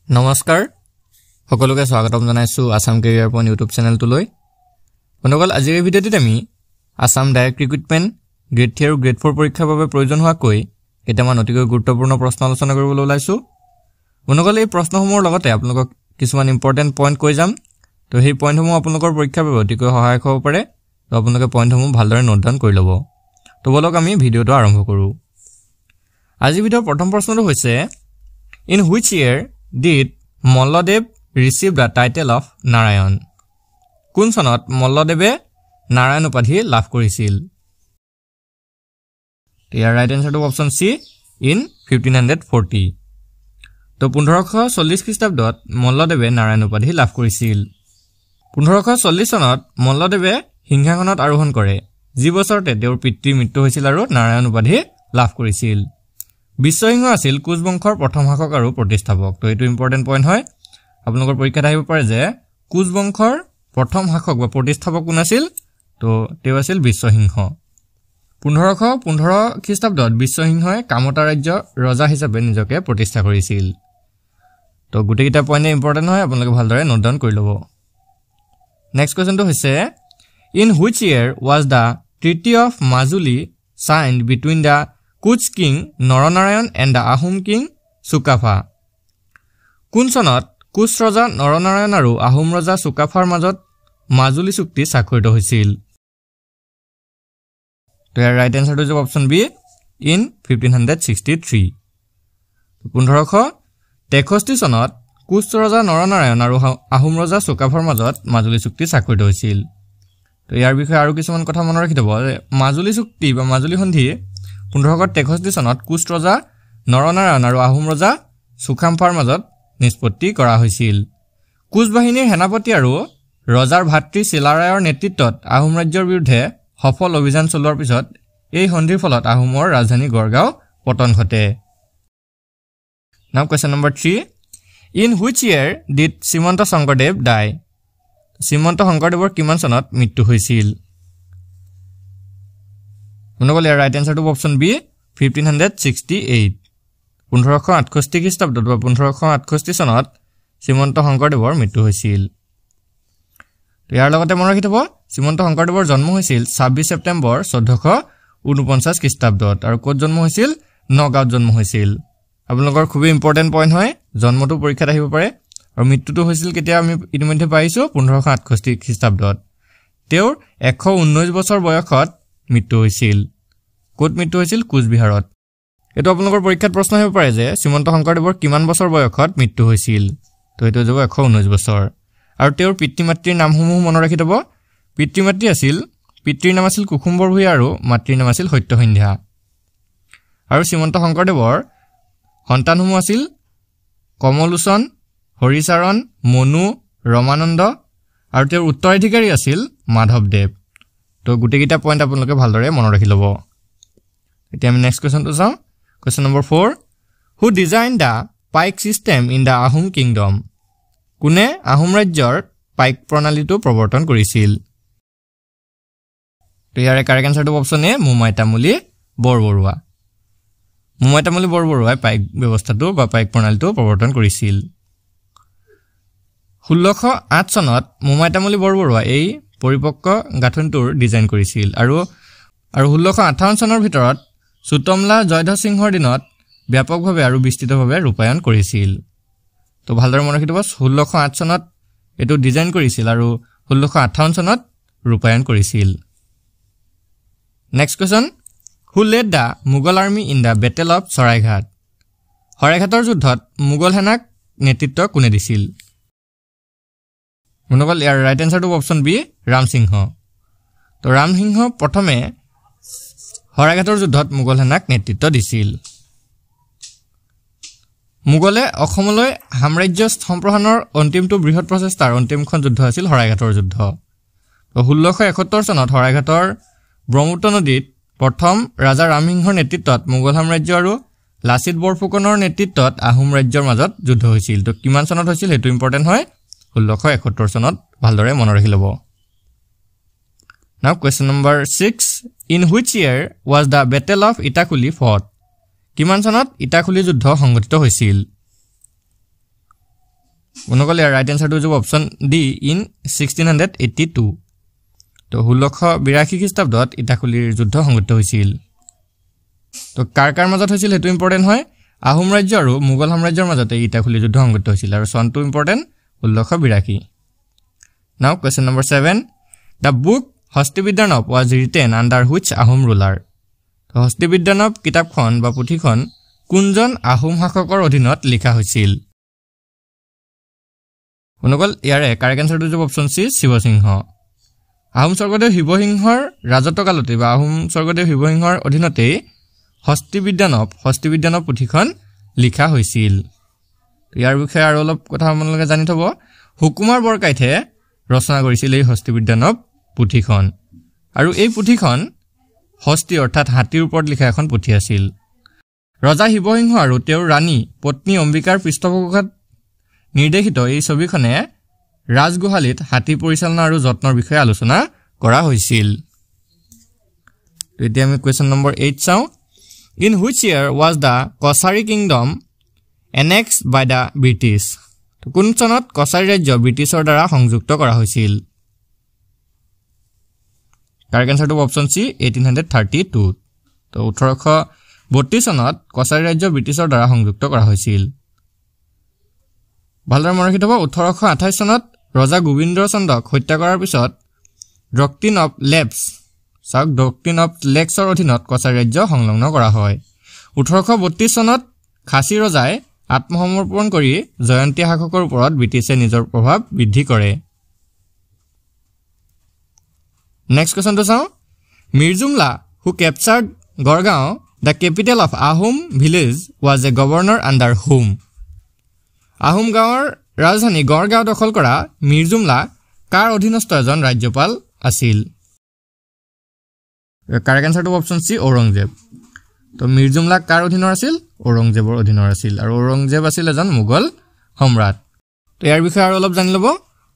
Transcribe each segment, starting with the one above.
নমস্কাৰ সকলোকে স্বাগতম জনাইছো আসাম কেৰিয়াৰ পইণ্ট ইউটিউব চেনেলটোলৈ বন্ধুসকল আজিৰ এই ভিডিঅ'টিত আমি আসাম ডাইৰেক্ট ৰিক্ৰুটমেণ্ট গ্ৰেড 3 আৰু গ্ৰেড 4 পৰীক্ষাৰ বাবে প্ৰয়োজন হোৱাকৈ কেইটামান অতিকৈ গুৰুত্বপূৰ্ণ প্ৰশ্ন আলোচনা কৰিবলৈ ওলাইছো বন্ধুসকল এই প্ৰশ্নসমূহৰ লগতে আপোনালোকক কিছুমান ইম্পৰ্টেন্ট পইণ্ট কৈ যাম তো সেই পইণ্টসমূহ আপোনালোকৰ পৰীক্ষাৰ বাবে অতিকৈ সহায়ক হ'ব পাৰে তো আপোনালোকে পইণ্টসমূহ ভালদৰে নোট ডাউন কৰি ল'ব তো বলক আমি ভিডিঅ'টো আৰম্ভ কৰোঁ আজি ভিডিঅ'ৰ প্ৰথম প্ৰশ্নটো হৈছে in which year did Malladev receive the title of Narayan? কোন চনত মল্লদেৱে নাৰায়ণ উপাধি লাভ কৰিছিল? ইয়াৰ ৰাইট এনসাৰটো অপচন সি ইন 1540 তো 1540 খ্ৰীষ্টাব্দত মল্লদেৱে নাৰায়ণ উপাধি লাভ কৰিছিল 1540 চনত মল্লদেৱে সিংহাসনত আৰোহণ কৰে যি বছৰতে তেওঁৰ পিতৃৰ মৃত্যু হৈছিল আৰু নাৰায়ণ উপাধি লাভ কৰিছিল বিশ্বসিংহ আছিল কোচ বংশৰ প্ৰথম শাসক আৰু প্ৰতিষ্ঠাপক তো এটো ইম্পৰ্টেন্ট পইণ্ট হয় আপোনালোকৰ পৰীক্ষাত আহিব পাৰে যে কোচ বংশৰ প্ৰথম শাসক বা প্ৰতিষ্ঠাপক কোন আছিল তো তেওঁ আছিল বিশ্বসিংহ 1515 খ্ৰীষ্টাব্দত বিশ্বসিংহই কামতা ৰাজ্য ৰজা হিচাপে নিজকে প্ৰতিষ্ঠা কৰিছিল তো গুটেকিটা পইণ্ট ইম্পৰ্টেন্ট হয় আপোনালোকে ভালদৰে নোট ডাউন কৰি ল'ব নেক্সট কোৱেশ্চনটো হৈছে in which year was the treaty of Majuli signed between the Kuch King Naranarayan and the Ahom King Sukafa. কোন চনত কুচ ৰজা নৰনাৰায়ণ আৰু আহোম ৰজা সুকাফাৰ মাজত মাজুলী চুক্তি স্বাক্ষৰিত হৈছিল? তো ইয়াৰ ৰাইট এনসাৰটো হ'ব অপচন বি ইন 1563 1563 চনত কুচ ৰজা নৰনাৰায়ণ আৰু আহোম ৰজা সুকাফাৰ মাজত মাজুলী চুক্তি স্বাক্ষৰিত হৈছিল তো ইয়াৰ বিষয়ে আৰু কিছুমান কথা মনত ৰাখি থব মাজুলী চুক্তি বা মাজুলী সন্ধি 1563 চনত কুচ ৰজা নৰনাৰায়ণ আৰু আহোম ৰজা সুকাফাৰ মাজত নিষ্পত্তি কৰা হৈছিল কুচ বাহিনীৰ সেনাপতি আৰু ৰজাৰ ভাতৃ চিলাৰায়ৰ নেতৃত্বত আহোম ৰাজ্যৰ বিৰুদ্ধে সফল অভিযান চলোৱাৰ পিছত এই সন্ধিৰ ফলত আহোমৰ ৰাজধানী গড়গাঁও পতন ঘটে now question number 3 in which year did Srimanta Sankardev die Srimanta শংকৰদেৱৰ কিমান চনত মৃত্যু হৈছিল বন্ধুসকল ইয়াৰ ৰাইট এনসাৰটো অপচন বি 1568 1568 খ্ৰীষ্টাব্দত বা 1568 চনত শ্ৰীমন্ত শংকৰদেৱৰ মৃত্যু হৈছিল ইয়াৰ লগতে মনত ৰাখি থব শ্ৰীমন্ত শংকৰদেৱৰ জন্ম হৈছিল 26 ছেপ্টেম্বৰ 1449 খ্ৰীষ্টাব্দত আৰু ক'ত জন্ম হৈছিল নগাঁৱত জন্ম হৈছিল আপোনালোকৰ খুব ইম্পৰ্টেন্ট পইণ্ট হয় জন্মটো পৰীক্ষাত আহিব পাৰে আৰু মৃত্যুটো হৈছিল কেতিয়া আমি ইতিমধ্যে পাইছো 1568 খ্ৰীষ্টাব্দত তেওঁৰ 119 বছৰ বয়সত মৃত্যু হৈছিল কোট মৃত্যু হৈছিল কোচবিহাৰত এটো আপোনালোকৰ পৰীক্ষাত প্ৰশ্ন আহিব পাৰে যে শ্ৰীমন্ত শংকৰদেৱৰ কিমান বছৰ বয়সত মৃত্যু হৈছিল তো এটো যাব 119 বছৰ আৰু তেওঁৰ পিতৃ-মাতৃৰ নামসমূহ মনত ৰাখি থব পিতৃ-মাতৃ আছিল পিতৃৰ নাম আছিল কুকুম্বৰ ভূঞা আৰু মাতৃৰ নাম আছিল সত্যসন্ধ্যা আৰু শ্ৰীমন্ত শংকৰদেৱৰ সন্তানসমূহ আছিল কমলোচন হৰিচৰণ মনু ৰমানন্দ আৰু তেওঁৰ উত্তৰাধিকাৰী আছিল মাধৱদেৱ তো গুটেকিটা পইণ্ট আপোনালোকে ভালদৰে মনত ৰাখি ল'ব এতিয়া আমি নেক্সট কোৱেশ্চনটো চাওঁ question number 4 who designed the Paik system in the Ahom kingdom কোনে আহোম ৰাজ্যৰ পাইক প্ৰণালীটো প্ৰৱৰ্তন কৰিছিল তো ইয়াৰ কাৰেক্ট আনসাৰটো অপচন এ মোমাই তামুলী বৰবৰুৱা মোমাই তামুলী বৰবৰুৱাই পাইক ব্যৱস্থাটো বা পাইক প্ৰণালীটো প্ৰৱৰ্তন কৰিছিল 1608 চনত মোমাই তামুলী বৰবৰুৱা এই পৰিপক্ক গাঁথনিটোৰ ডিজাইন কৰিছিল আৰু 1658 চনৰ ভিতৰত সুতমলা জয়ধ্বজ সিংহৰ দিনত ব্যাপকভাৱে আৰু বিস্তৃতভাৱে ৰূপায়ণ কৰিছিল তো ভালদৰে মনত ৰাখিব 1608 চনত এটো ডিজাইন কৰিছিল আৰু 1658 চনত ৰূপায়ণ কৰিছিল next question who led the Mughal army in the battle of Saraighat সৰাইঘাটৰ যুদ্ধত মুগল সেনাক নেতৃত্ব কোনে দিছিল বন্ধুসকল ইয়াৰ ৰাইট এনসাৰটো অপচন বি ৰামসিংহ তো ৰামসিংহ প্ৰথমে সৰাইঘাটৰ যুদ্ধত মুগল সেনাক নেতৃত্ব দিছিল মুগলে অসমলৈ সাম্ৰাজ্য সম্প্ৰসাৰণৰ অন্তিমটো বৃহৎ প্ৰচেষ্টাৰ অন্তিমখন যুদ্ধ আছিল সৰাইঘাটৰ যুদ্ধ তো 1671 চনত সৰাইঘাটৰ ব্ৰহ্মপুত্ৰ নদীত প্ৰথম ৰাজা ৰামসিংহৰ নেতৃত্বত মুগল সাম্ৰাজ্য আৰু লাচিত বৰফুকনৰ নেতৃত্বত আহোম ৰাজ্যৰ মাজত যুদ্ধ হৈছিল তো কিমান চনত হৈছিল হেতু ইম্পৰ্টেন্ট হয় 1671 চনত ভালদৰে মনত ৰাখি ল'ব now question number 6 in which year was the battle of Itakhuli fort কিমান চনত ইটাকুলি যুদ্ধ সংঘটিত হৈছিল বন্ধুসকল ইয়াৰ ৰাইট এনসাৰটো হ'ব অপচন ডি ইন 1682 তো 1682 খ্ৰীষ্টাব্দত ইটাখুলিৰ যুদ্ধ সংঘটিত হৈছিল তো কাৰ মাজত হৈছিল হেতু ইম্পৰ্টেন্ট হয় আহোম ৰাজ্য আৰু মোগল সাম্ৰাজ্যৰ মাজতে ইটাখুলিৰ যুদ্ধ সংঘটিত হৈছিল আৰু সনটো ইম্পৰ্টেন্ট 1682 নাও question number 7 The book হস্তিবিদ্যানব was written under which Ahom ruler তো হস্তিবিদ্যানব কিতাপখন বা পুথিখন কোনজন আহোম শাসকৰ অধীনত লিখা হৈছিল বন্ধুসকল ইয়াৰে কাৰেক্ট আনসাৰটো হ'ব অপচন সি শিৱসিংহ আহোম স্বৰ্গদেউ শিৱসিংহৰ ৰাজত্বকালতে বা আহোম স্বৰ্গদেউ শিৱসিংহৰ অধীনতে হস্তিবিদ্যানব পুথিখন লিখা হৈছিল ইয়াৰ বিষয়ে আৰু অলপ কথা আপোনালোকে জানি থব হুকুমাৰ বৰকাইতে ৰচনা কৰিছিল এই হস্তিবিদ্যানব পুথিখন আৰু এই পুথিখন হস্তি অৰ্থাৎ হাতীৰ ওপৰত লিখা এখন পুথি আছিল ৰজা শিৱসিংহ আৰু তেওঁৰ ৰাণী পত্নী অম্বিকাৰ পৃষ্ঠপোষকত নিৰ্দেশিত এই ছবিখনে ৰাজগোহালিত হাতী পৰিচালনা আৰু যত্নৰ বিষয়ে আলোচনা কৰা হৈছিল এতিয়া আমি কোৱেশ্চন নম্বৰ 8 চাও In which year was the Kosari kingdom annexed by the British? কোন চনত কছাৰী ৰাজ্য ব্ৰিটিছৰ দ্বাৰা সংযুক্ত কৰা হৈছিল কাৰেক্ট আনসাৰটো অপচন সি 1832 তো 1832 চনত কছাৰী ৰাজ্য ব্ৰিটিছৰ দ্বাৰা সংযুক্ত কৰা হৈছিল ভালদৰে মনত ৰাখিব 1828 চনত ৰজা গোবিন্দ চন্দ্ৰক হত্যা কৰাৰ পিছত doctrine of lapse doctrine of লেক্সৰ অধীনত কছাৰী ৰাজ্য সংলগ্ন কৰা হয় 1832 চনত খাচী ৰজাই আত্মসমৰ্পণ কৰি জয়ন্তী শাসকৰ ওপৰত ব্ৰিটিছে নিজৰ প্ৰভাৱ বৃদ্ধি কৰে নেক্সট কোৱেশ্চনটো চাও Mir Jumla who captured Garhgaon the capital of Ahom village was a governor under home Ahom গাঁৱৰ ৰাজধানী গড়গাঁও দখল কৰা মিৰ্জুমলা কাৰ অধীনস্থ এজন ৰাজ্যপাল আছিল কাৰেক্ট আনসাৰটো অপচন সি ঔৰংজেব তো মিৰ্জুমলা কাৰ অধীনৰ আছিল ঔৰংজেবৰ অধীনৰ আছিল আৰু ঔৰংজেব আছিল এজন মোগল সম্ৰাট তো ইয়াৰ বিষয়ে আৰু অলপ জানি লব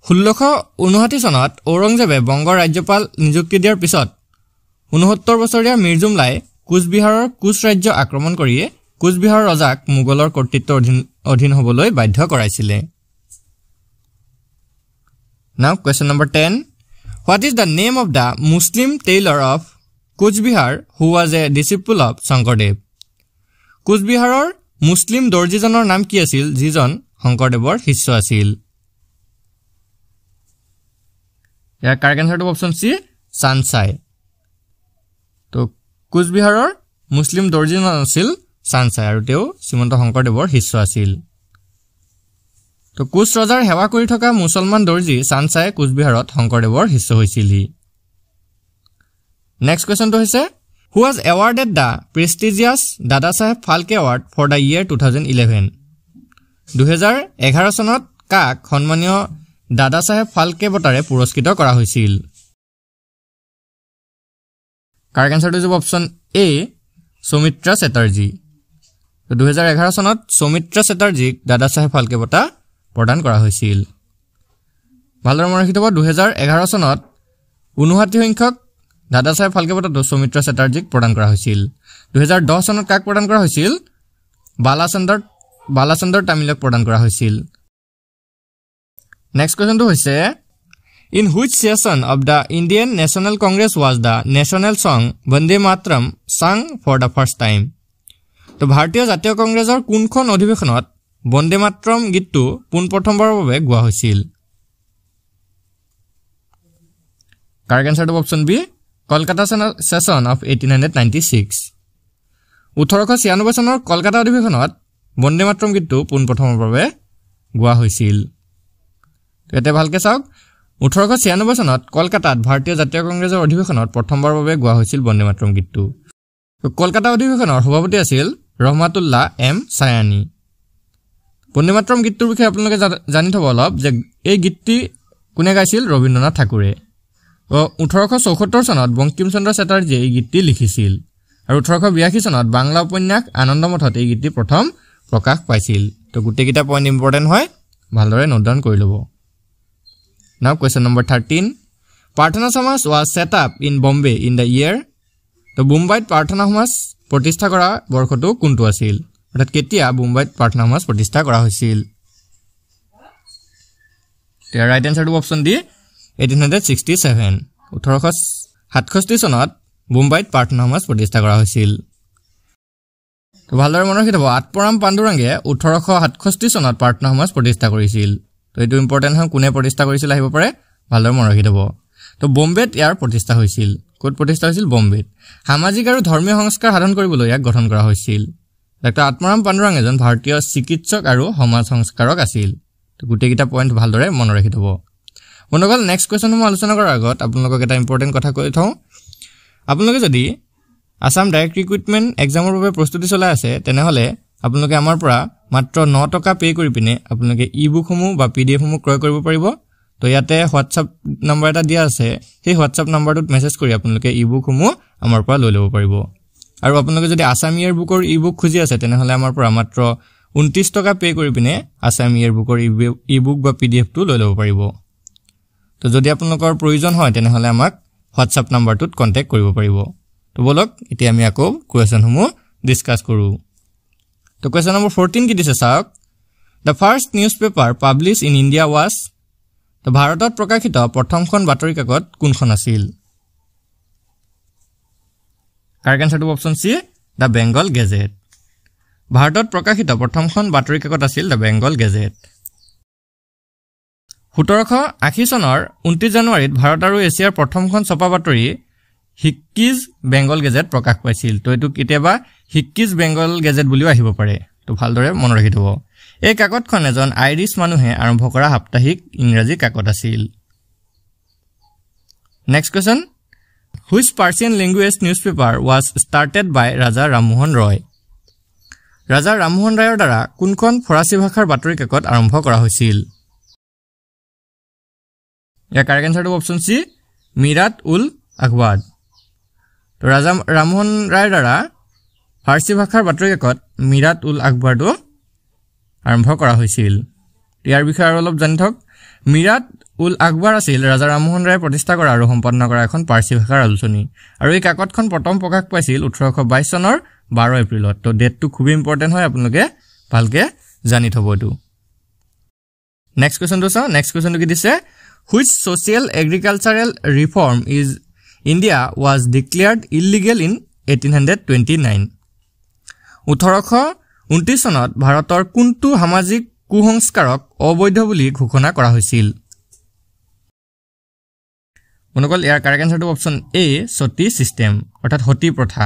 1659 চনত ঔৰংজেবে বংগৰ ৰাজ্যপাল নিযুক্তি দিয়াৰ পিছত 69 বছৰীয়া মিৰ্জুমলাই কোচবিহাৰৰ কোচ ৰাজ্য আক্ৰমণ কৰি কোচবিহাৰৰ ৰজাক মোগলৰ কৰ্তৃত্বৰ অধীন হ'বলৈ বাধ্য কৰাইছিল নাও question number 10 What is the name of the Muslim tailor of Kuchbihar who was a disciple of Shankardev? Kuchbihaৰৰ মুছলিম দৰ্জীজনৰ নাম কি আছিল যিজন শংকৰদেৱৰ শিষ্য আছিল ইয়াৰ কাৰেক্ট আনসাৰটো অপচন সি চানচাই তো কোচবিহাৰৰ মুছলিম দৰ্জীজন আছিল চানচাই আৰু তেওঁ শ্ৰীমন্ত শংকৰদেৱৰ শিষ্য আছিল তো কোচ ৰজাৰ সেৱা কৰি থকা মুছলমান দৰ্জী চানচাই কোচবিহাৰত শংকৰদেৱৰ শিষ্য হৈছিল নেক্সট কোৱেশ্চনটো হৈছে who was awarded the prestigious Dada Saheb Phalke Award for the year 2011 2011 চনত কাক সন্মানীয় দাদা সাহেব ফালকে বঁটাৰে পুৰস্কৃত কৰা হৈছিল কাৰেক্ট আনসাৰটো হ'ব অপচন এ সৌমিত্ৰা চ্যাটাৰ্জী 2011 চনত সৌমিত্ৰা চ্যাটাৰ্জীক দাদা সাহেব ফালকে বঁটা প্ৰদান কৰা হৈছিল ভালদৰে মনত ৰাখিব 2011 চনত 59 সংখ্যক দাদা সাহেব ফালকে বঁটাটো সৌমিত্ৰা চ্যাটাৰ্জীক প্ৰদান কৰা হৈছিল 2010 চনত কাক প্ৰদান কৰা হৈছিল বালাচন্দৰ তামিলক প্ৰদান কৰা হৈছিল নেক্সট কোৱেশ্চনটো হৈছে In which session of the Indian National Congress was the national song Vande Mataram sung for the first time? তো ভাৰতীয় জাতীয় কংগ্ৰেছৰ কোনখন অধিৱেশনত বন্দে মাতৰম গীতটো পোনপ্ৰথমবাৰৰ বাবে গোৱা হৈছিল কাৰেক্ট আনসাৰটো option B Calcutta session of 1896 1896 চনৰ কলকাতা অধিৱেশনত বন্দে মাতৰম গীতটো পোনপ্ৰথমৰ বাবে গোৱা হৈছিল এতে ভালকে চাওক 1896 চনত কলকাতাত ভাৰতীয় জাতীয় কংগ্ৰেছৰ অধিৱেশনত প্ৰথমবাৰৰ বাবে গোৱা হৈছিল বন্দে মাতৰম গীতটো কলকাতা অধিৱেশনৰ সভাপতি আছিল ৰহমাতুল্লাহ এম সায়ানী বন্দে মাতৰম গীতটোৰ বিষয়ে আপোনালোকে জানি থব অলপ যে এই গীতটি কোনে গাইছিল ৰবীন্দ্ৰনাথ ঠাকুৰে 1874 চনত বঙ্কিম চন্দ্ৰ চ্যাটাৰ্জীয়ে এই গীতটি লিখিছিল আৰু 1882 চনত বাংলা উপন্যাস আনন্দমঠত এই গীতটি প্ৰথম প্ৰকাশ পাইছিল তো গুটেকিটা পইণ্ট ইম্পৰ্টেন্ট হয় ভালদৰে নোট ডাউন কৰি লব Now question number 13 Prarthana Samaj was set up in Bombay in the year তো মুম্বাইত প্ৰাৰ্থনা সমাজ প্ৰতিষ্ঠা কৰা বৰ্ষটো কোনটো আছিল অৰ্থাৎ কেতিয়া মুম্বাইত প্ৰাৰ্থনা সমাজ প্ৰতিষ্ঠা কৰা হৈছিল ইয়াৰ ৰাইট এনসাৰটো অপচন ডি 1867 1867 চনত মুম্বাইত প্ৰাৰ্থনা সমাজ প্ৰতিষ্ঠা কৰা হৈছিল তো ভালদৰে মনত ৰাখিব আটপৰাম পাণ্ডুৰাংগে 1867 চনত প্ৰাৰ্থনা সমাজ প্ৰতিষ্ঠা কৰিছিল তো এটো ইম্পৰ্টেন্ট হয় কোনে প্ৰতিষ্ঠা কৰিছিল আহিব পাৰে ভালদৰে মনত ৰাখিব তো বম্বেত ইয়াৰ প্ৰতিষ্ঠা হৈছিল কোট প্ৰতিষ্ঠা হৈছিল বম্বেত সামাজিক আৰু ধৰ্মীয় সংস্কাৰ সাধন কৰিবলৈ ইয়াক গঠন কৰা হৈছিল ডক্টৰ আটপৰাম পাণ্ডুৰাং এজন ভাৰতীয় চিকিৎসক আৰু সমাজ সংস্কাৰক আছিল তো গুটেকিটা পইণ্ট ভালদৰে মনত ৰাখিব বন্ধুসকল নেক্সট কোৱেশ্চন মই আলোচনা কৰাৰ আগত আপোনালোকক এটা ইম্পৰ্টেন্ট কথা কৈ থওঁ আপোনালোকে যদি আসাম ডাইৰেক্ট ৰিক্ৰুটমেন্ট এক্সামৰ বাবে প্ৰস্তুতি চলাই আছে তেনেহলে আপোনালোকে আমাৰ পৰা মাত্ৰ 9 টকা পে কৰি পিনে আপোনালোকে ই-বুক সমূহ বা পিডিএফ সমূহ ক্ৰয় কৰিব পাৰিব তো ইয়াতে হোৱাটছআপ নম্বৰ এটা দিয়া আছে সেই হোৱাটছআপ নম্বৰটোত মেছেজ কৰি আপোনালোকে ই-বুক সমূহ আমাৰ পৰা লৈ ল'ব পাৰিব আৰু আপোনালোকে যদি আসাম ইয়াৰ বুকৰ ই-বুক খুজি আছে তেনেহলে আমাৰ পৰা মাত্ৰ 29 টকা পে কৰি পিনে আসাম ইয়াৰ বুকৰ ই-বুক বা পিডিএফটো লৈ ল'ব পাৰিব তো যদি আপোনালোকৰ প্ৰয়োজন হয় তেনেহলে আমাক হোৱাটছআপ নম্বৰটোত কন্টাক্ট কৰিব পাৰিব তো বলক এতিয়া আমি আকৌ কোৱেশ্চন সমূহ ডিসকাস কৰো তো কোৱেশ্চন নম্বৰ 14 কি দিছে চাওক The first newspaper published in India was তো ভাৰতত প্ৰকাশিত প্ৰথমখন বাতৰি কাকত কোনখন আছিল কাৰেক্ট আনসাৰটো অপচন সি দা বেংগল গেজেট ভাৰতত প্ৰকাশিত প্ৰথমখন বাতৰি কাকত আছিল দা বেংগল গেজেট 1780 চনৰ 29 জানুৱাৰীত ভাৰত আৰু এছিয়াৰ প্ৰথমখন ছপা বাতৰি হিক্কিজ বেংগল গেজেট প্ৰকাশ পাইছিল তো এটো কেতিয়াবা হিক্কিজ বেংগল গেজেট বুলিও আহিব পাৰে তো ভালদৰে মনত ৰাখি থব এই কাকতখন এজন আইৰিছ মানুহে আৰম্ভ কৰা সাপ্তাহিক ইংৰাজী কাকত আছিল next question Which Persian language newspaper was started by Raja Rammohn Roy Raja Rammohn Royৰ দ্বাৰা কোনখন ফৰাসী ভাষাৰ বাতৰি কাকত আৰম্ভ কৰা হৈছিল ইয়াৰ কাৰেক্ট আনসাৰটো অপচন সি মিৰাট উল আখবাৰ তো ৰাজা ৰামমোহন ৰায়ৰ দ্বাৰা ফাৰ্সী ভাষাৰ বাতৰি কাকত মিৰাট উল আখবাৰটো আৰম্ভ কৰা হৈছিল ইয়াৰ বিষয়ে আৰু অলপ জানি থক মিৰাট উল আখবাৰ আছিল ৰাজা ৰামমোহন ৰায়ে প্ৰতিষ্ঠা কৰা আৰু সম্পন্ন কৰা এখন পাৰ্চী ভাষাৰ আলোচনী আৰু এই কাকতখন প্ৰথম প্ৰকাশ পাইছিল 1822 চনৰ 12 এপ্ৰিলত তো ডেটটো খুব ইম্পৰ্টেন্ট হয় আপোনালোকে ভালকে জানি থবটো নেক্সট কোৱেশ্চনটো চাও নেক্সট কোৱেশ্চনটো কি দিছে Which social agricultural reform is India was declared illegal in 1829 1829 চনত ভাৰতৰ কোনটো সামাজিক কুসংস্কাৰক অবৈধ বুলি ঘোষণা কৰা হৈছিল মনকল ইয়াৰ কাৰেক্ট আনসাৰটো অপচন এ সতী সিস্টেম অৰ্থাৎ সতী প্ৰথা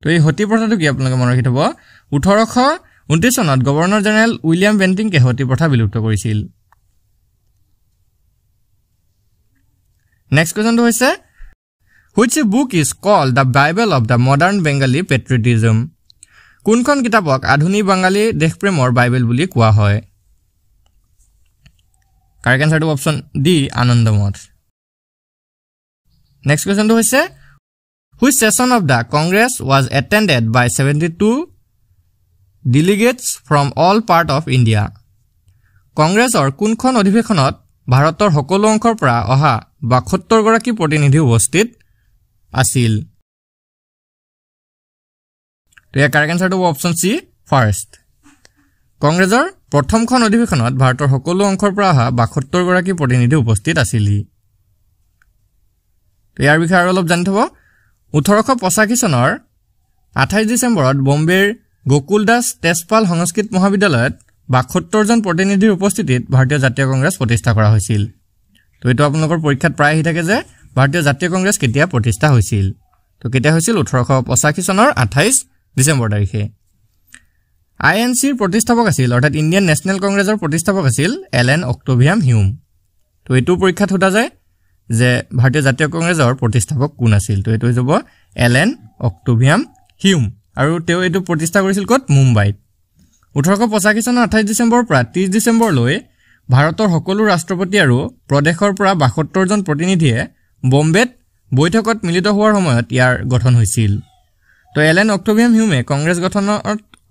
তো এই সতী প্ৰথাটো কি আপোনালোকে মনত ৰাখি থব 1829 চনত গভৰ্ণৰ জেনেৰেল উইলিয়াম বেন্টিংকে সতী প্ৰথা বিলুপ্ত কৰিছিল নেক্সট কোৱেশ্চনটো হৈছে Which book is called the Bible of the modern Bengali patriotism কোনখন কিতাপক আধুনিক বাঙালী দেশপ্ৰেমৰ বাইবেল বুলি কোৱা হয় কাৰেক্ট আনসাৰটো অপচন ডি আনন্দমঠ নেক্সট কোৱেশ্চনটো হৈছে Which session of the Congress was attended by 72 delegates from all part of India কংগ্ৰেছৰ কোনখন অধিৱেশনত ভাৰতৰ সকলো অংশৰ পৰা অহা 72 গৰাকী প্ৰতিনিধি উপস্থিত আছিল তো ইয়াৰ কাৰেক্ট আনসাৰটো অপচন সি ফাৰ্ষ্ট কংগ্ৰেছৰ প্ৰথমখন অধিৱেশনত ভাৰতৰ সকলো অংশৰ পৰা অহা 72 গৰাকী প্ৰতিনিধি উপস্থিত আছিল তো ইয়াৰ বিষয়ে আৰু অলপ জানি থব 1885 চনৰ 28 ডিসেম্বৰত বম্বেৰ গোকুল দাস তেজপাল সংস্কৃত মহাবিদ্যালয়ত 72 জন প্ৰতিনিধিৰ উপস্থিতিত ভাৰতীয় জাতীয় কংগ্ৰেছ প্ৰতিষ্ঠা কৰা হৈছিল তো এটো আপোনালোকৰ পৰীক্ষাত প্ৰায় আহি থাকে যে ভাৰতীয় জাতীয় কংগ্ৰেছ কেতিয়া প্ৰতিষ্ঠা হৈছিল তো কেতিয়া হৈছিল 1885 চনৰ 28 ডিসেম্বৰ তাৰিখে আইএনসিৰ প্ৰতিষ্ঠাপক আছিল অৰ্থাৎ ইণ্ডিয়ান নেশনেল কংগ্ৰেছৰ প্ৰতিষ্ঠাপক আছিল এলেন অক্টোভিয়াম হিউম তো এটো পৰীক্ষাত হোতা যায় যে ভাৰতীয় জাতীয় কংগ্ৰেছৰ প্ৰতিষ্ঠাপক কোন আছিল তো এটো হ'ব এলেন অক্টোভিয়াম হিউম আৰু তেওঁ এটো প্ৰতিষ্ঠা কৰিছিল কত মুম্বাইত 1885 চনৰ 28 ডিসেম্বৰ পৰা 30 ডিসেম্বৰ লৈ ভাৰতৰ সকলো ৰাষ্ট্ৰপতি আৰু প্ৰদেশৰ পৰা 72 জন প্ৰতিনিধিয়ে বম্বেত বৈঠকত মিলিত হোৱাৰ সময়ত ইয়াৰ গঠন হৈছিল তো এলেন অক্টোভিয়াম হিউমে কংগ্ৰেছ গঠনত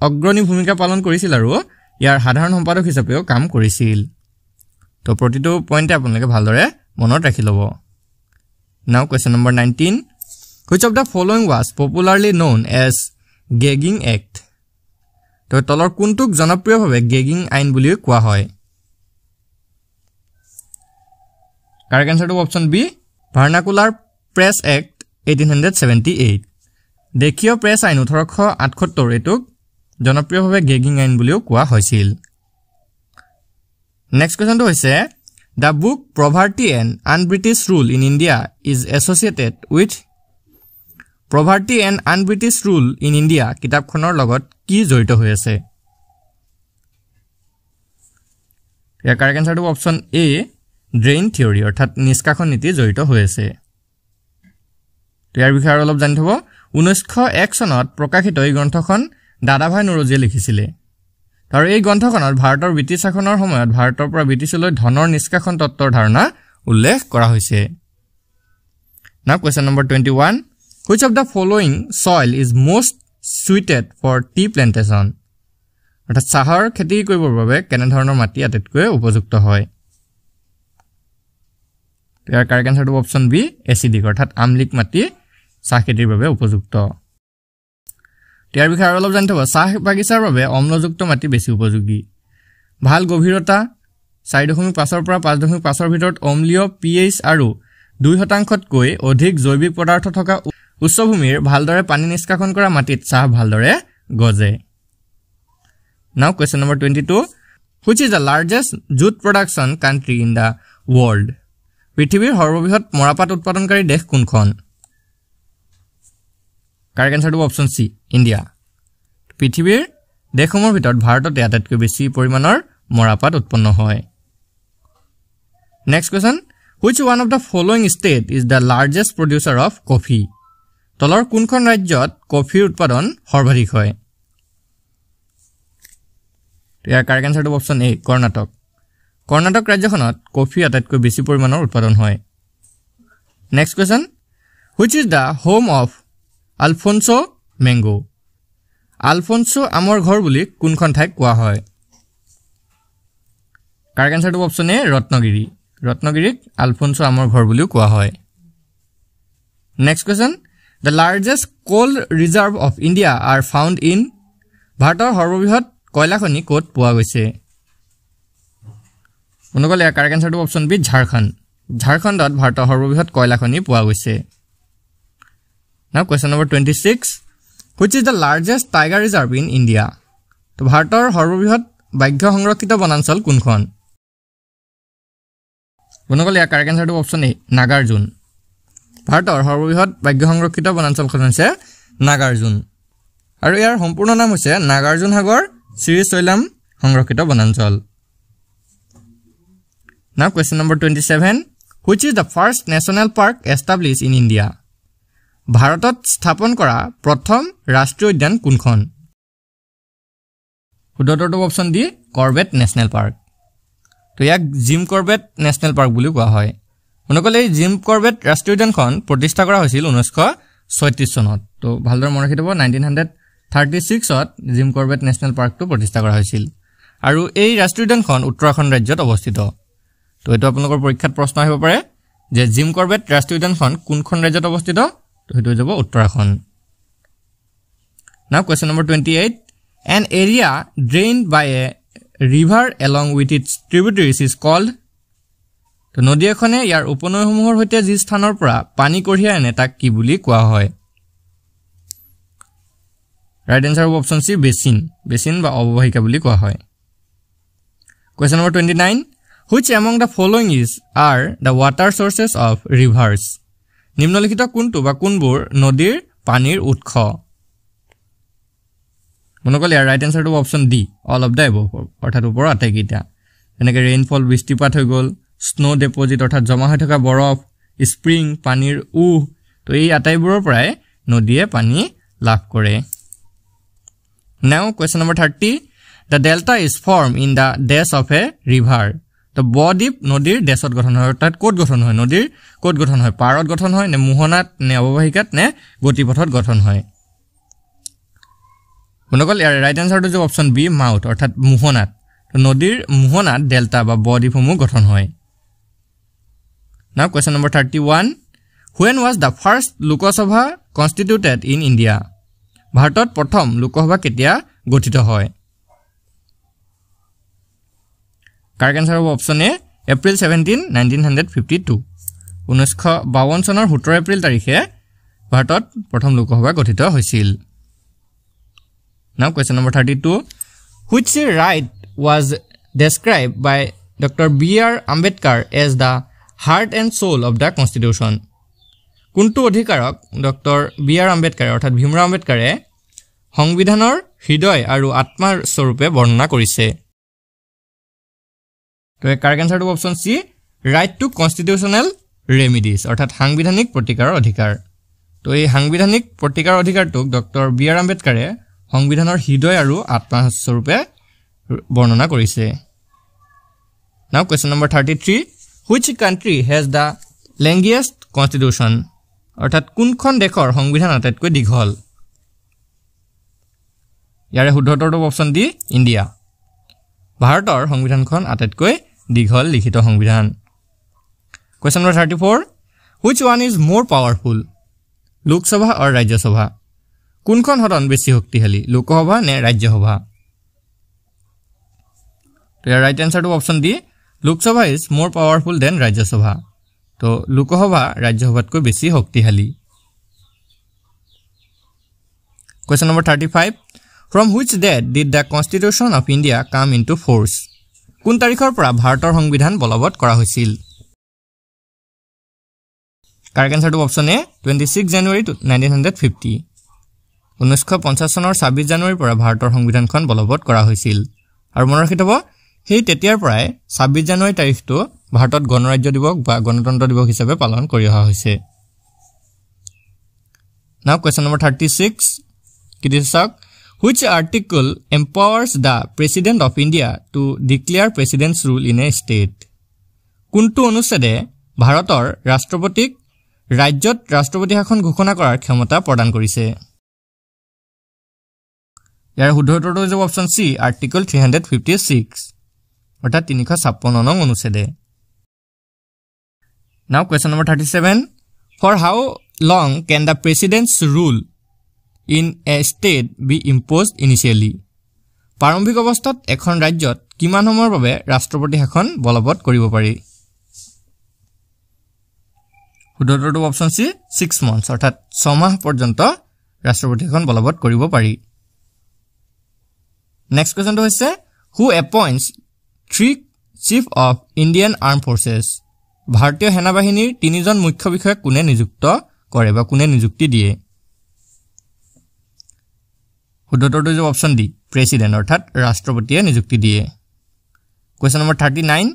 অগ্ৰণী ভূমিকা পালন কৰিছিল আৰু ইয়াৰ সাধাৰণ সম্পাদক হিচাপেও কাম কৰিছিল তো প্ৰতিটো পইণ্টে আপোনালোকে ভালদৰে মনত ৰাখি ল'ব now question number 19 Which of the following was popularly known as Gagging Act তো তলৰ কোনটোক জনপ্ৰিয়ভাৱে গেগিং আইন বুলি কোৱা হয় কাৰেক্ট আনসাৰটো option B vernacular press act 1878 দেশীয় প্ৰেছ আইন 1878 এটোক জনপ্ৰিয়ভাৱে গেগিং আইন বুলিও কোৱা হৈছিল নেক্সট কোৱেশ্চনটো হৈছে The book Poverty and Un-British Rule in India is associated with Poverty and Un-British Rule in India কিতাপখনৰ লগত কি জড়িত হৈ আছে ইয়াৰ কাৰেক্ট আনসাৰটো অপশন এ ড্ৰেইন থিওৰি অৰ্থাৎ নিষ্কাশন নীতি জড়িত হৈ আছে ইয়াৰ বিষয়ে অলপ জানি থব 1901 চনত প্ৰকাশিত এই গ্ৰন্থখন দাদাভাই নৰজিয়ে লিখিছিলে আৰু এই গ্ৰন্থখনত ভাৰতৰ ব্ৰিটিছ শাসনৰ সময়ত ভাৰতৰ পৰা ব্ৰিটিছলৈ ধনৰ নিষ্কাশন তত্ত্বৰ ধাৰণা উল্লেখ কৰা হৈছে Now question number 21 Which of the following soil is most suited for tea plantation অৰ্থাৎ চাহৰ খেতি কৰিবৰ বাবে কেনে ধৰণৰ মাটি আটাইতকৈ উপযুক্ত হয় ইয়াৰ কাৰেক্ট আনসাৰটো অপশন বি এচিডিক অৰ্থাৎ আমলিক মাটি চাহ খেতিৰ বাবে উপযুক্ত ইয়াৰ বিষয়ে অলপ জানি থব চাহ বাগিচাৰ বাবে অম্লযুক্ত মাটি বেছি উপযোগী ভাল গভীৰতা 4.5 পৰা 5.5 ৰ ভিতৰত অম্লীয় pH আৰু 2% কৈ অধিক জৈৱিক পদাৰ্থ থকা উচ্চভূমিৰ ভালদৰে পানী নিষ্কাশন কৰা মাটিত চাহ ভালদৰে গজে Now question number 22 Which is the largest jute production country in the world পৃথিৱীৰ সৰ্ববৃহৎ মৰাপাট উৎপাদনকাৰী দেশ কোনখন কাৰেক্ট আনসাৰটো অপশন সি ইন্ডিয়া পৃথিৱীৰ দেশসমূহৰ ভিতৰত ভাৰততে আটাইতকৈ বেছি পৰিমাণৰ মৰাপাট উৎপন্ন হয় next question Which one of the following state is the largest producer of coffee তলৰ কোনখন ৰাজ্যত কফিৰ উৎপাদন সৰ্বাধিক হয় ইয়াৰ কাৰেক্ট আনসাৰটো অপশন এ কৰ্ণাটক ৰাজ্যখনত কফি আটাইতকৈ বেছি পৰিমাণৰ উৎপাদন হয় next question Which is the home of Alfonso Mango Alphonso আমৰ ঘৰ বুলি কোনখন ঠাইক কোৱা হয় কাৰেক্ট আনসাৰটো অপশন এ ৰত্নগিৰিক আলফোনসো আমৰ ঘৰ বুলি কোৱা হয় next question The largest coal reserve of India are found in ভাৰতৰ সৰ্ববৃহৎ কয়লা খনি ক'ত পোৱা গৈছে অনুকলে কাৰেক্ট আনসাৰটো অপশন বি ঝাৰখণ্ডত ভাৰতৰ সৰ্ববৃহৎ কয়লা খনি পোৱা গৈছে Now question number 26 Which is the largest tiger reserve in India তো ভাৰতৰ সৰ্ববৃহৎ বাঘ্য সংৰক্ষিত বনাঞ্চল কোনখন অনুকলে কাৰেক্ট আনসাৰটো অপশন এ নাগাৰ্জুন ভাৰতৰ সৰ্ববৃহৎ বাঘ্য সংৰক্ষিত বনাঞ্চলখন হৈছে নাগাৰ্জুন আৰু ইয়াৰ সম্পূৰ্ণ নাম হৈছে নাগাৰ্জুন সাগৰ শ্ৰীশৈলম সংৰক্ষিত বনাঞ্চল Now question number 27 Which is the first national park established in India ভাৰতত স্থাপন কৰা প্ৰথম ৰাষ্ট্ৰীয় উদ্যান কোনখন উত্তৰটো option D Corbett national park তো ইয়াক জিম কৰবেট নেশনেল পাৰ্ক বুলি কোৱা হয় অনুকলে জিম কৰবেট ৰাষ্ট্ৰীয় উদ্যানখন প্ৰতিষ্ঠা কৰা হৈছিল 1936 চনত তো ভালদৰে মনত ৰাখিব 1936 ত জিম কৰবেট নেশনেল পাৰ্কটো প্ৰতিষ্ঠা কৰা হৈছিল আৰু এই ৰাষ্ট্ৰীয় উদ্যানখন উত্তৰাখণ্ড ৰাজ্যত অৱস্থিত তো এটো আপোনালোকৰ পৰীক্ষাত প্ৰশ্ন আহিব পাৰে যে জিম কৰবেট ৰাষ্ট্ৰীয় উদ্যানখন কোনখন ৰাজ্যত অৱস্থিত তো হেতু যাব Uttarakhand Now question number 28 An area drained by a river along with its tributaries is called তো নদী এখনে ইয়াৰ উপনৈসমূহৰ সৈতে যি স্থানৰ পৰা পানী কঢ়িয়াই আনে তাক কি বুলি কোৱা হয় ৰাইট আনসাৰ অপশন সি বেচিন বা অৱবাহিকা বুলি কোৱা হয় Question number 29 Which among the following are the water sources of rivers নিম্নলিখিত কোনটো বা কোনবোৰ নদীৰ পানীৰ উৎস মনকলে ৰাইট আনসাৰটো option D all of the above অৰ্থাৎ ওপৰ আটাইকেইটা এনেকৈ ৰেইনফল বৃষ্টিপাত হৈ গল স্নো ডিপোজিট অৰ্থাৎ জমা হৈ থকা বৰফ স্প্ৰিং পানীৰ তো এই আটাইবোৰৰ পৰাই নদীয়ে পানী লাভ কৰে Now question number 30 The delta is formed in the dash of a river তো বদ্বীপ নদীৰ দেশত গঠন হয় অৰ্থাৎ কোট গঠন হয় নদীৰ কোট গঠন হয় পাৰত গঠন হয় নে মোহনাত নে অৱবাহিকাত নে গতিপথত গঠন হয় মনকল ইয়াৰ ৰাইট আনসাৰটো যে অপশন বি মাউথ অৰ্থাৎ মোহনাত তো নদীৰ মোহনাত ডেল্টা বা বদ্বীপসমূহ গঠন হয় Now question number 31 When was the first Lok Sabha constituted in India ভাৰতত প্ৰথম লোকসভা কেতিয়া গঠিত হয় correct answer option A April 17 1952 1952 চনৰ 17 এপ্ৰিল তাৰিখে ভাৰতত প্ৰথম লোকসভা গঠিত হৈছিল নাও question number 32 which right was described by Dr. B.R. Ambedkar as the heart and soul of the constitution কোনটো অধিকাৰক ডক্টৰ B.R. Ambedkar অৰ্থাৎ ভীমৰাও আম্বেদকাৰে সংবিধানৰ হৃদয় আৰু আত্মাৰ স্বৰূপে বৰ্ণনা কৰিছে তো কাৰেক্ট আনসাৰটো option C right to constitutional remedies অৰ্থাৎ সাংবিধানিক প্ৰতিকাৰৰ অধিকাৰ তো এই সাংবিধানিক প্ৰতিকাৰৰ অধিকাৰটোক ডক্টৰ B.R. আম্বেদকাৰে সংবিধানৰ হৃদয় আৰু আত্মাৰ স্বৰূপে বৰ্ণনা কৰিছে নাও question number 33 which country has the longest constitution অৰ্থাৎ কোনখন দেশৰ সংবিধান আটাইতকৈ দীঘল ইয়াৰে শুদ্ধ উত্তৰটো অপচন ডি ইণ্ডিয়া ভাৰতৰ সংবিধানখন আটাইতকৈ দীঘল লিখিত সংবিধান question number 34 which one is more powerful Lok Sabha আৰু ৰাজ্যসভা কোনখন সদন বেছি শক্তিশালী লোকসভা নে ৰাজ্যসভা তো ইয়াৰ ৰাইট আনসাৰটো option D Lok Sabha is more powerful than Rajya Sabha তো লোকসভা ৰাজ্যসভাতকৈ বেছি শক্তিশালী question number 35 from which date did the constitution of India come into force কোন তাৰিখৰ পৰা ভাৰতৰ সংবিধান বলবৎ কৰা হৈছিল কাৰেক্ট আনসাৰটো অপচন এ 26 জানুৱাৰী 1950 1950 চনৰ 26 জানুৱাৰীৰ পৰা ভাৰতৰ সংবিধানখন বলবৎ কৰা হৈছিল আৰু মনত ৰাখি থব সেই তেতিয়াৰ পৰাই 26 জানুৱাৰী তাৰিখটো ভাৰতত গণৰাজ্য দিৱস বা গণতন্ত্ৰ দিৱস হিচাপে পালন কৰি অহা হৈছে নাও question number 36 কিদিছক which article empowers the president of India to declare president's rule in a state কোনটো অনুচ্ছেদে ভাৰতৰ ৰাষ্ট্ৰপতিক ৰাজ্যত ৰাষ্ট্ৰপতি শাসন ঘোষণা কৰাৰ ক্ষমতা প্ৰদান কৰিছে ইয়াৰ শুদ্ধ উত্তৰটো হ'ব অপচন সি আৰ্টিকল 356 অৰ্থাৎ 356 নং অনুচ্ছেদে নাও question number 37 for how long can the president's rule in a state be imposed initially প্ৰাৰম্ভিক অৱস্থাত এখন ৰাজ্যত কিমান সময়ৰ বাবে ৰাষ্ট্ৰপতি শাসন বলবৎ কৰিব পাৰি শুদ্ধ উত্তৰটো অপচন সি 6 months অৰ্থাৎ 6 মাহ পৰ্যন্ত ৰাষ্ট্ৰপতি শাসন বলবৎ কৰিব পাৰি নেক্সট কোৱেশ্চনটো হৈছে who appoints 3 chief of Indian armed forces ভাৰতীয় সেনা বাহিনীৰ 3 জন মুখ্য বিষয়াক কোনে নিযুক্ত কৰে বা কোনে নিযুক্তি দিয়ে শুদ্ধ উত্তৰটো হ'ব অপচন ডি প্ৰেসিডেন্ট অৰ্থাৎ ৰাষ্ট্ৰপতিয়ে নিযুক্তি দিয়ে question number 39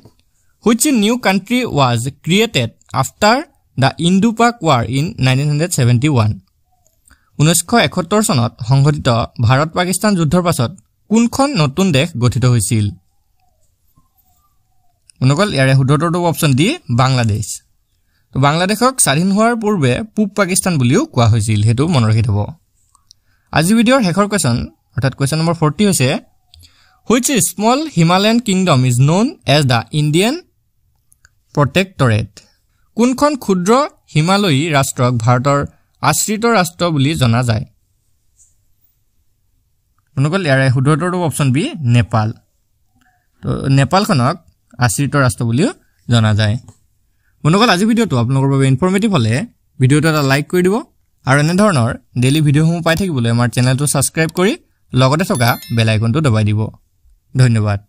which new country was created after the Indo-Pak War in 1971 1971 চনত সংঘটিত ভাৰত পাকিস্তান যুদ্ধৰ পাছত কোনখন নতুন দেশ গঠিত হৈছিল অনুকল ইয়াৰে শুদ্ধ উত্তৰটো অপচন ডি বাংলাদেশ তো বাংলাদেশক স্বাধীন হোৱাৰ পূৰ্বে পূব পাকিস্তান বুলিও কোৱা হৈছিল হেতু মনত ৰাখি থব আজি ভিডিওৰ শেষৰ কোৱেশ্চন অৰ্থাৎ কোৱেশ্চন নম্বৰ 40 হৈছে which small Himalayan kingdom is known as the Indian Protectorate কোনখন ক্ষুদ্ৰ হিমালয়ী ৰাষ্ট্ৰক ভাৰতৰ আশ্ৰিত ৰাষ্ট্ৰ বুলি জনা যায় অনুকল ইয়াৰে শুদ্ধ উত্তৰটো অপচন বি নেপাল তো নেপালখনক আশ্ৰিত ৰাষ্ট্ৰ বুলিও জনা যায় অনুকল আজি ভিডিওটো আপোনালোকৰ বাবে ইনফৰমেটিভ হলে ভিডিওটো এটা লাইক কৰি দিব আৰু এনে ধৰণৰ ডেইলি ভিডিওসমূহ পাই থাকিবলৈ আমাৰ চেনেলটো সাবস্ক্ৰাইব কৰি লগতে থকা বেল আইকনটো দবাই দিব ধন্যবাদ